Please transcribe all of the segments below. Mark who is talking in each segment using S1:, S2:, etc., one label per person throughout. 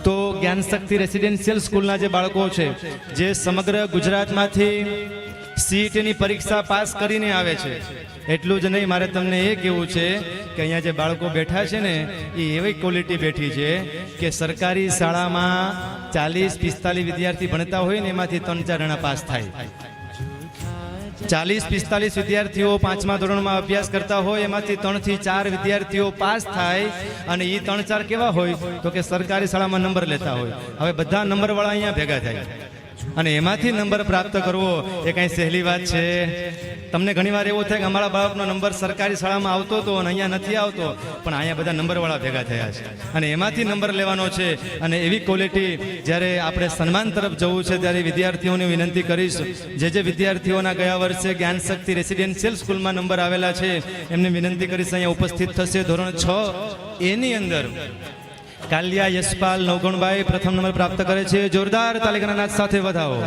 S1: તો જ્ઞાનશક્તિ રેસિડેન્શિયલ સ્કૂલના જે બાળકો છે જે સમગ્ર ગુજરાતમાંથી સીઈટીની પરીક્ષા પાસ કરીને આવે છે, એટલું જ નહીં, મારે તમને એ કહેવું છે કે અહીંયા જે બાળકો બેઠા છે ને એ એવી ક્વોલિટી બેઠી છે કે સરકારી શાળામાં 40-45 વિદ્યાર્થી ભણતા હોય ને એમાંથી 3-4 જણા પાસ થાય। 40-45 વિદ્યાર્થીઓ 5મા ધોરણમાં અભ્યાસ કરતા હોય, એમાંથી 3 થી 4 વિદ્યાર્થીઓ પાસ થાય, અને એ 3-4 કેવા હોય તો કે સરકારી શાળામાં નંબર લેતા હોય। હવે બધા નંબરવાળા અહીંયા ભેગા થાય અને એમાંથી નંબર પ્રાપ્ત કરવો એ કાંઈ સહેલી વાત છે? તમને ઘણીવાર એવું થાય કે અમારા બાળકનો નંબર સરકારી શાળામાં આવતો હતો અને અહીંયા નથી આવતો, પણ અહીંયા બધા નંબરવાળા ભેગા થયા છે અને એમાંથી નંબર લેવાનો છે। અને એવી ક્વોલિટી જ્યારે આપણે સન્માન તરફ જવું છે ત્યારે વિદ્યાર્થીઓને વિનંતી કરીશ, જે વિદ્યાર્થીઓના ગયા વર્ષે જ્ઞાનશક્તિ રેસિડેન્શિયલ સ્કૂલમાં નંબર આવેલા છે એમને વિનંતી કરીશ અહીંયા ઉપસ્થિત થશે। ધોરણ 6 એની અંદર કાલિયા યશપાલ નવગુણભાઈ પ્રથમ નંબર પ્રાપ્ત કરે છે, જોરદાર તાલીના નાદ સાથે વધાવો।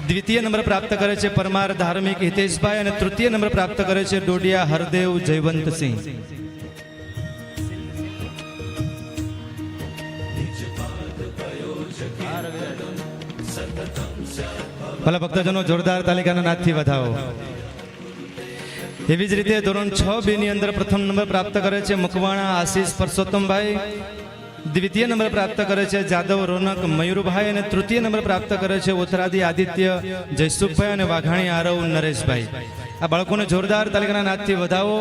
S1: દ્વિતીય નંબર પ્રાપ્ત કરે છે પરમાર ધાર્મિક હિતેશભાઈ, અને તૃતીય નંબર પ્રાપ્ત કરે છે ડોડિયા હરદેવ જયવંતસિંહ। ભલા ભક્તજનો જોરદાર તાલિકાના નાદથી વધાવો। એવી જ રીતે ધોરણ 6B ની અંદર પ્રથમ નંબર પ્રાપ્ત કરે છે મકવાણા આશીષ પરસોત્તમભાઈ, દ્વિતીય નંબર પ્રાપ્ત કરે છે જાદવ રોનક મયુરભાઈ, અને તૃતીય નંબર પ્રાપ્ત કરે છે ઉત્તરાદી આદિત્ય જયસુખભાઈ અને વાઘાણી આરવ નરેશભાઈ। આ બાળકોને જોરદાર તાલિકાના નાદથી વધાવો।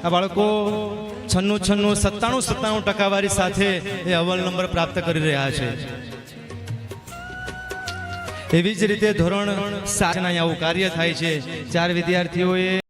S1: આ બાળકો 96-97 ટકાવારી સાથે એ અવ્વલ નંબર પ્રાપ્ત કરી રહ્યા છે। એવી જ રીતે ધોરણ 7 આવું કાર્ય થાય છે। 4 વિદ્યાર્થીઓએ